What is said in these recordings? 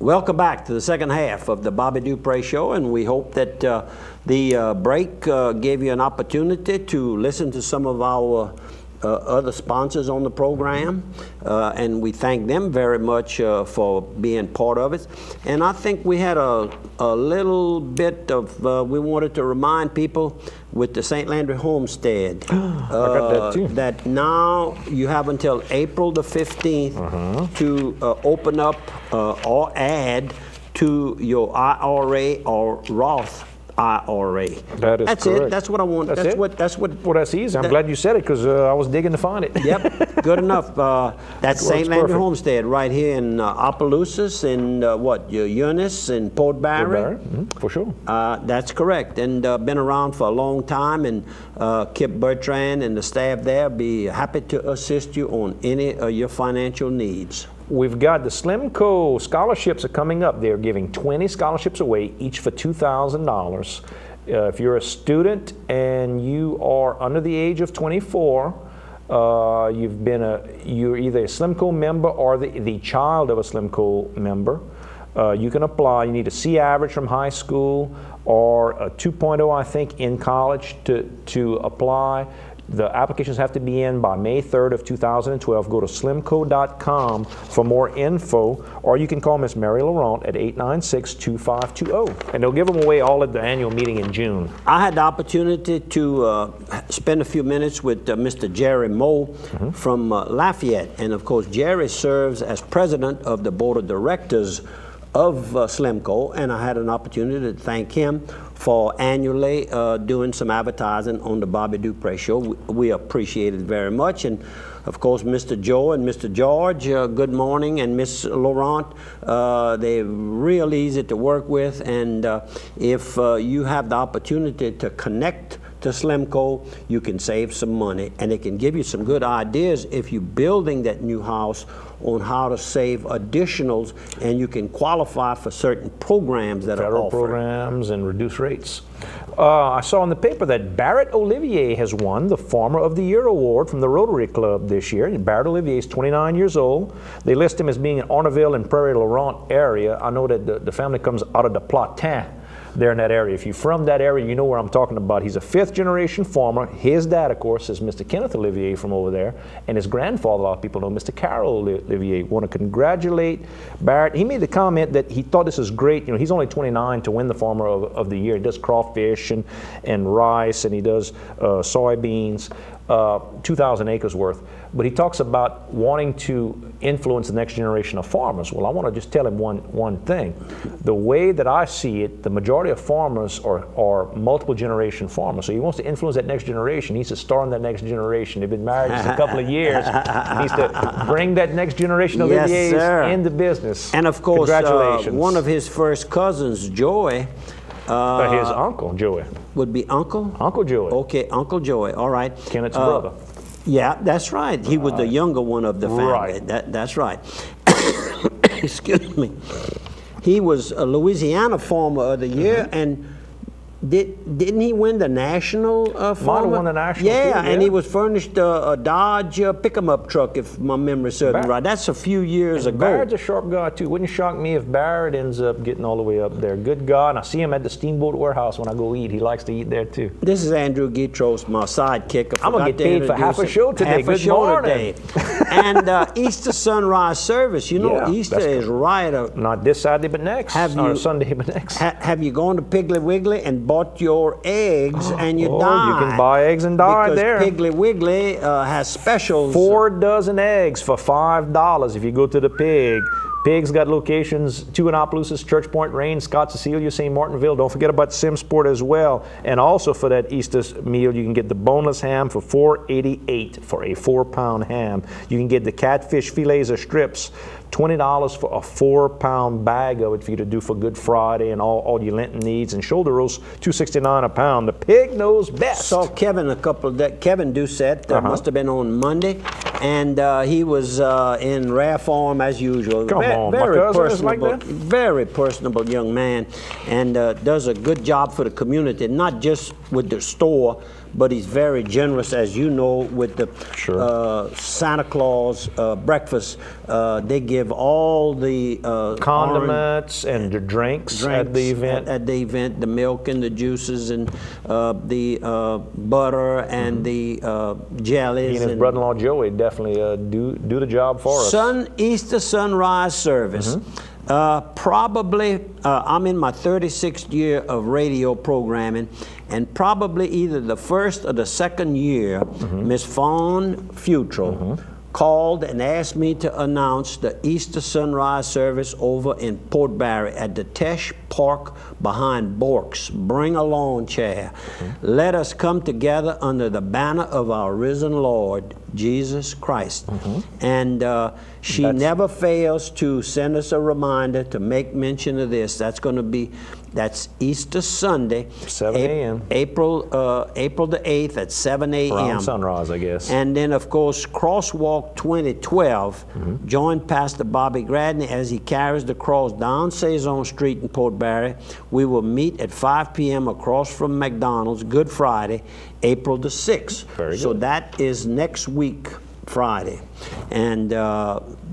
Welcome back to the second half of the Bobby Dupre Show, and we hope that the break gave you an opportunity to listen to some of our other sponsors on the program, and we thank them very much for being part of it. And I think we had a little bit of, we wanted to remind people with the St. Landry Homestead I got that too. that now you have until April the 15th to open up or add to your IRA or Roth IRA. That is That's correct. it. That's what I want. That's what. Well, that's easy. I'm glad you said it because I was digging to find it. Yep, good enough. That's St. Landry perfect. Homestead right here in Opelousas and Eunice and Port Barre. For sure. That's correct, and been around for a long time, and Kip Bertrand and the staff there be happy to assist you on any of your financial needs. We've got the Slimco scholarships are coming up. They're giving 20 scholarships away, each for $2,000. If you're a student and you are under the age of 24, you're either a Slimco member or the child of a Slimco member. You can apply. You need a C average from high school or a 2.0, I think, in college to apply. The applications have to be in by May 3rd of 2012. Go to slimco.com for more info, or you can call Miss Mary Laurent at 896-2520, and they'll give them away all at the annual meeting in June. I had the opportunity to spend a few minutes with Mr. Jerry Moe from Lafayette, and of course Jerry serves as president of the board of directors of Slimco, and I had an opportunity to thank him for annually doing some advertising on the Bobby Dupre Show. We appreciate it very much. And of course, Mr. Joe and Mr. George, good morning, and Miss Laurent, they're real easy to work with, and if you have the opportunity to connect to Slimco, you can save some money, and it can give you some good ideas if you're building that new house on how to save additionals, and you can qualify for certain programs that are offered. Federal programs and reduced rates. I saw in the paper that Barrett Olivier has won the Farmer of the Year award from the Rotary Club this year. Barrett Olivier is 29 years old. They list him as being in Orneville and Prairie Laurent area. I know that the family comes out of the Platin there in that area. If you're from that area, you know where I'm talking about. He's a fifth generation farmer. His dad, of course, is Mr. Kenneth Olivier from over there, and his grandfather, a lot of people know, Mr. Carol Olivier. Want to congratulate Barrett. He made the comment that he thought this is great. You know, he's only 29 to win the Farmer of the Year. He does crawfish and rice, and he does soybeans, 2,000 acres worth. But he talks about wanting to influence the next generation of farmers. Well, I want to just tell him one thing. The way that I see it, the majority of farmers are multiple generation farmers. So he wants to influence that next generation. He needs to start in that next generation. They've been married just a couple of years. He needs to bring that next generation of Oliviers into business. And of course, congratulations. One of his first cousins, Joey, his uncle, Joey. Would be Uncle? Uncle Joey. Okay, Uncle Joey, all right. Kenneth's brother. Yeah, that's right. He was the younger one of the family. Right. That's right. Excuse me. He was a Louisiana Farmer of the Year, and didn't he win the national farmer? Might have won the national too, yeah, and he was furnished a Dodge pick-em-up truck, if my memory serves me right. That's a few years ago. Barrett's a sharp guy too. Wouldn't shock me if Barrett ends up getting all the way up there. Good guy, and I see him at the Steamboat Warehouse when I go eat. He likes to eat there too. This is Andrew Gitros, my sidekick. I'm gonna get paid for half a show today. Half a Good show morning. today. And Easter sunrise service. You know, Easter is right. Not this Saturday, but next. Or Sunday, but next. Have you gone to Piggly Wiggly and bought your eggs and you die? You can buy eggs and die because there. Piggly Wiggly has specials. 4 dozen eggs for $5 if you go to the Pig. Pig's got locations, 2 in Opelousas, Church Point, Rain, Scott, Cecilia, St. Martinville. Don't forget about Simsport as well. And also for that Easter meal, you can get the boneless ham for $4.88 for a 4-pound ham. You can get the catfish fillets or strips, $20 for a 4-pound bag of it for you to do for Good Friday and all your Lenten needs. And shoulder roast, $2.69 a pound. The Pig knows best. Saw Kevin Kevin Doucette must have been on Monday, and he was in rare form as usual. Very personable young man, and does a good job for the community, not just with the store, but he's very generous, as you know, with the Sure. Santa Claus breakfast. They give all the Condiments and the drinks at the event. At the event, the milk and the juices and the butter and the jellies. He and his brother-in-law Joey definitely do the job for us. Easter sunrise service. Probably, I'm in my 36th year of radio programming, and probably either the first or the second year, Miss Fawn Futrell called and asked me to announce the Easter sunrise service over in Port Barry at the Tesh Park behind Bork's. Bring a lawn chair. Let us come together under the banner of our risen Lord, Jesus Christ. And she never fails to send us a reminder to make mention of this. That's Easter Sunday, 7 a.m. April the 8th at 7 a.m. Around sunrise, I guess. And then, of course, Crosswalk 2012. Join Pastor Bobby Gradney as he carries the cross down Saison Street in Port Barry. We will meet at 5 p.m. across from McDonald's, Good Friday, April the 6th. Very good. So that is next week, Friday. And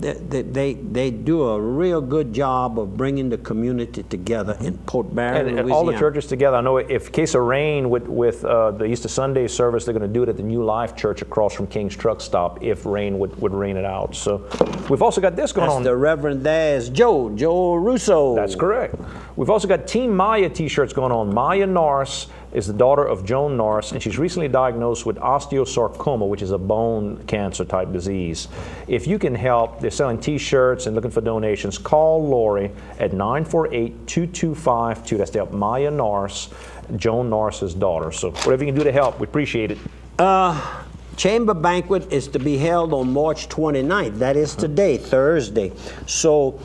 they do a real good job of bringing the community together in Port Barry, And Louisiana. all the churches together. I know if case of rain with the Easter Sunday service, they're going to do it at the New Life Church across from King's Truck Stop if rain would rain it out. So we've also got this going on. The Reverend there's Joe Russo. That's correct. We've also got Team Maya t-shirts going on. Maya Norris is the daughter of Joan Norris, and she's recently diagnosed with osteosarcoma, which is a bone cancer type disease. If you can help, they're selling t-shirts and looking for donations. Call Lori at 948-2252. That's to help Maya Norris, Joan Norris's daughter. So whatever you can do to help, we appreciate it. Chamber Banquet is to be held on March 29th. That is today, Thursday. So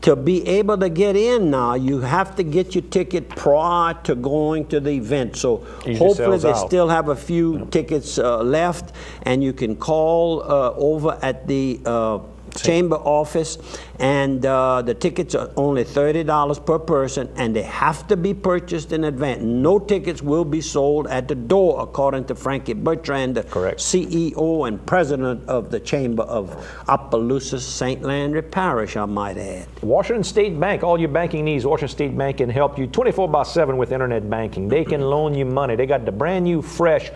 to be able to get in now, you have to get your ticket prior to going to the event. So Usually hopefully sells they out. still have a few tickets left, and you can call over at the Chamber office, and the tickets are only $30 per person, and they have to be purchased in advance. No tickets will be sold at the door, according to Frankie Bertrand, the Correct. CEO and president of the Chamber of Opelousas St. Landry Parish, I might add. Washington State Bank, all your banking needs, Washington State Bank can help you 24/7 with internet banking. They can loan you money. They got the brand new, fresh,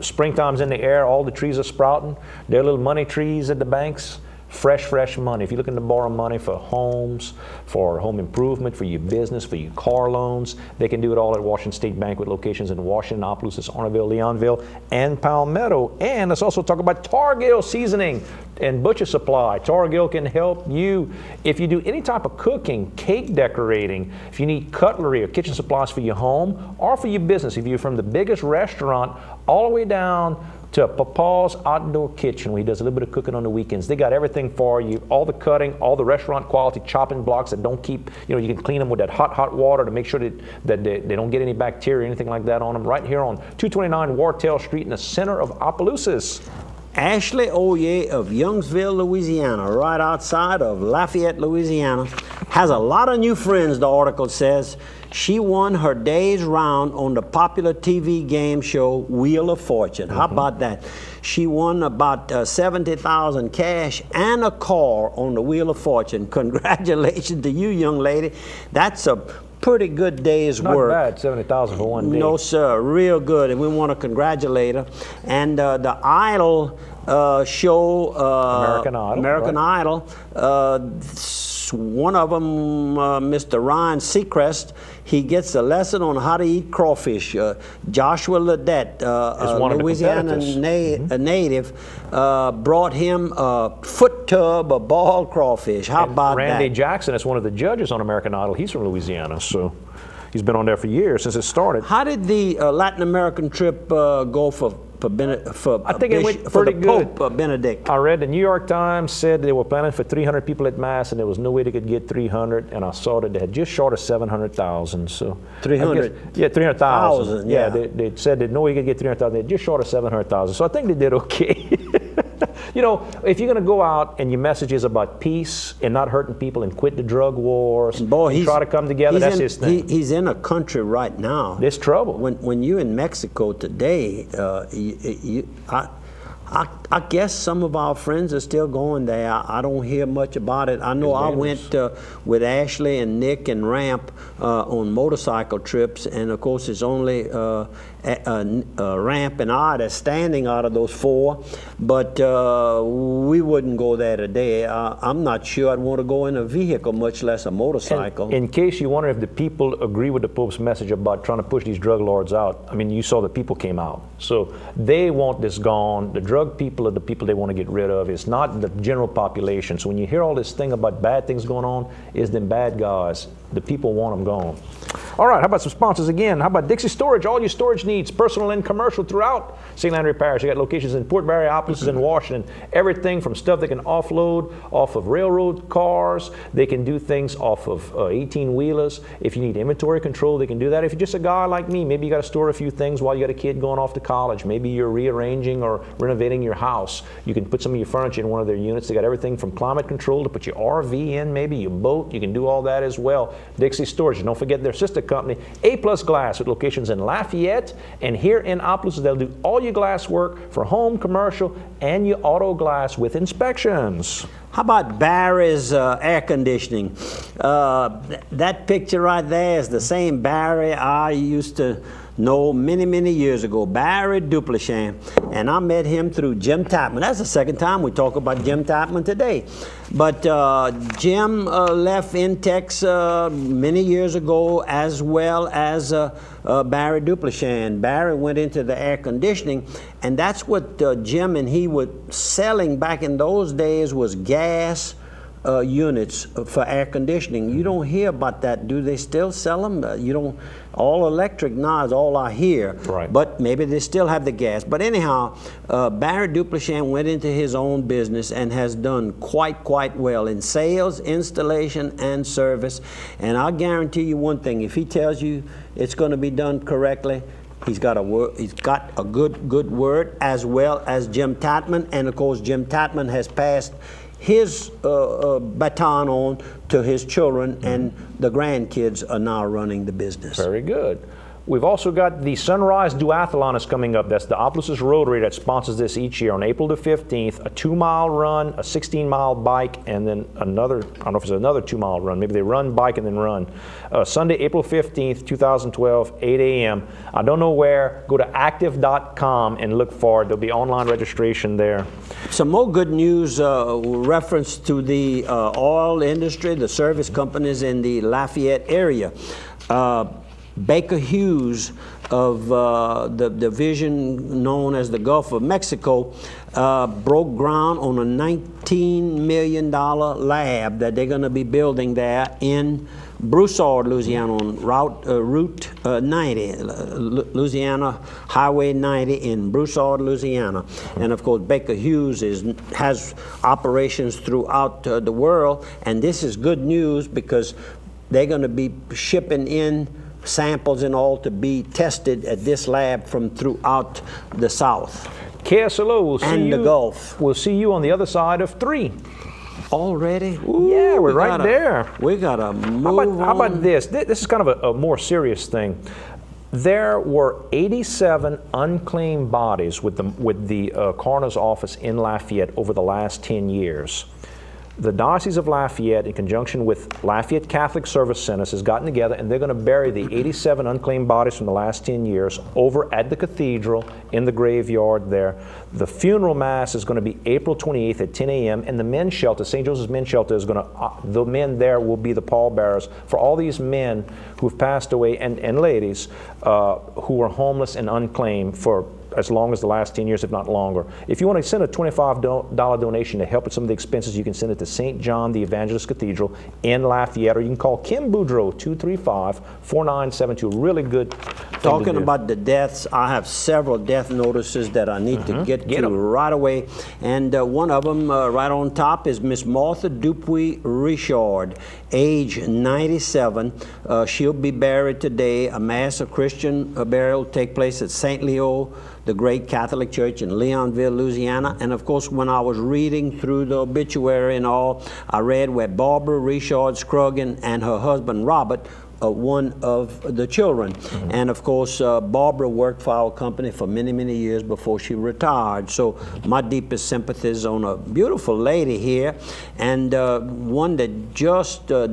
springtime's in the air, all the trees are sprouting. They're little money trees at the banks. Fresh money. If you're looking to borrow money for homes, for home improvement, for your business, for your car loans, they can do it all at Washington State Bank with locations in Washington, Opelousas, Orneville, Leonville, and Palmetto. And let's also talk about Targill Seasoning and Butcher Supply. Targill can help you if you do any type of cooking, cake decorating, if you need cutlery or kitchen supplies for your home or for your business, if you're from the biggest restaurant all the way down to Papa's Outdoor Kitchen, where he does a little bit of cooking on the weekends. They got everything for you, all the cutting, all the restaurant quality chopping blocks that don't keep, you can clean them with that hot water to make sure that they don't get any bacteria or anything like that on them, right here on 229 Wartell Street in the center of Opelousas. Ashley Oye of Youngsville, Louisiana, right outside of Lafayette, Louisiana, has a lot of new friends, the article says. She won her day's round on the popular TV game show Wheel of Fortune. How about that? She won about $70,000 cash and a car on the Wheel of Fortune. Congratulations to you, young lady. That's a pretty good day's work. Not bad, $70,000 for one day. No, sir, real good, and we want to congratulate her. And the Idol show, American Idol, one of them, Mr. Ryan Seacrest, he gets a lesson on how to eat crawfish. Joshua Ledette, a Louisiana native, brought him a foot tub of bald crawfish. How about that? Randy Jackson is one of the judges on American Idol. He's from Louisiana, so he's been on there for years, since it started. How did the Latin American trip go for I think it went pretty good. Pope Benedict? I read the New York Times said they were planning for 300 people at Mass, and there was no way they could get 300. And I saw that they had just short of 700,000. So 300? Yeah, 300,000. Yeah. They said that no way they could get 300,000. They had just short of 700,000. So I think they did okay. You know, if you're going to go out and your message is about peace and not hurting people and quit the drug wars and try to come together, that's his thing. He's in a country right now. There's trouble. When you're in Mexico today, I guess some of our friends are still going there. I don't hear much about it. I know I went with Ashley and Nick and Ramp on motorcycle trips, and of course it's only Ramp and I that's standing out of those 4, but we wouldn't go there today. I'm not sure I'd want to go in a vehicle, much less a motorcycle. And in case you wonder if the people agree with the Pope's message about trying to push these drug lords out, I mean, you saw the people came out. So they want this gone. The drug people are the people they want to get rid of. It's not the general population. So when you hear all this thing about bad things going on, it's them bad guys. The people want them gone. All right, how about some sponsors again? How about Dixie Storage? All your storage needs, personal and commercial, throughout St. Landry Parish. You got locations in Port Barry, offices in Washington. Everything from stuff they can offload off of railroad cars. They can do things off of 18-wheelers. If you need inventory control, they can do that. If you're just a guy like me, maybe you got to store a few things while you got a kid going off to college. Maybe you're rearranging or renovating your house. You can put some of your furniture in one of their units. They got everything from climate control to put your RV in, maybe your boat. You can do all that as well. Dixie Storage. And don't forget their sister company, A+ Glass, with locations in Lafayette and here in Opelousas. They'll do all your glass work for home, commercial, and your auto glass with inspections. How about Barry's air conditioning? That picture right there is the same Barry I used to know many, many years ago, Barry Dupre, and I met him through Jim Tapman. That's the second time we talk about Jim Tapman today. But Jim left Intex many years ago, as well as Barry Dupre. Barry went into the air conditioning, and that's what Jim and he were selling back in those days was gas units for air conditioning. You don't hear about that. Do they still sell them? You don't. All electric now is all I hear. Right. But maybe they still have the gas. But anyhow, Barry Dupre went into his own business and has done quite well in sales, installation, and service. And I'll guarantee you one thing: if he tells you it's going to be done correctly, he's got a word. He's got a good word, as well as Jim Tapman. And of course, Jim Tapman has passed his baton on to his children, and the grandkids are now running the business. Very good. We've also got the Sunrise Duathlon is coming up. That's the Opelousas Rotary that sponsors this each year on April the 15th. A 2-mile run, a 16-mile bike, and then another, I don't know if it's another 2-mile run. Maybe they run, bike, and then run. Sunday, April 15th, 2012, 8 a.m. I don't know where. Go to active.com and look for it. There'll be online registration there. Some more good news reference to the oil industry, the service companies in the Lafayette area. Baker Hughes of the division known as the Gulf of Mexico broke ground on a $19 million lab that they're going to be building there in Broussard, Louisiana, on Route 90, Louisiana Highway 90 in Broussard, Louisiana. And of course, Baker Hughes has operations throughout the world, and this is good news because they're going to be shipping in samples and all to be tested at this lab from throughout the South. KSLO will see and you. The Gulf. We'll see you on the other side of 3. Already? Ooh, yeah, we're right there. We gotta move on. How about this? This is kind of a more serious thing. There were 87 unclaimed bodies with the coroner's office in Lafayette over the last 10 years. The Diocese of Lafayette, in conjunction with Lafayette Catholic Service Centers, has gotten together, and they're going to bury the 87 unclaimed bodies from the last 10 years over at the cathedral in the graveyard there. The funeral mass is going to be April 28th at 10 a.m., and the men's shelter, St. Joseph's Men's Shelter, is going to, the men there will be the pallbearers for all these men who've passed away, and ladies who are homeless and unclaimed for as long as the last 10 years, if not longer. If you want to send a $25 donation to help with some of the expenses, you can send it to St. John the Evangelist Cathedral in Lafayette, or you can call Kim Boudreau, 235-4972. Really good Talking about the deaths, I have several death notices that I need to get to right away. And one of them right on top is Miss Martha Dupre Richard, age 97. She'll be buried today. A mass of Christian burial will take place at St. Leo, the great Catholic Church in Leonville, Louisiana. And of course, when I was reading through the obituary and all, I read where Barbara Richard Scruggan and her husband Robert, one of the children. And of course, Barbara worked for our company for many, many years before she retired. So my deepest sympathies on a beautiful lady here, and one that just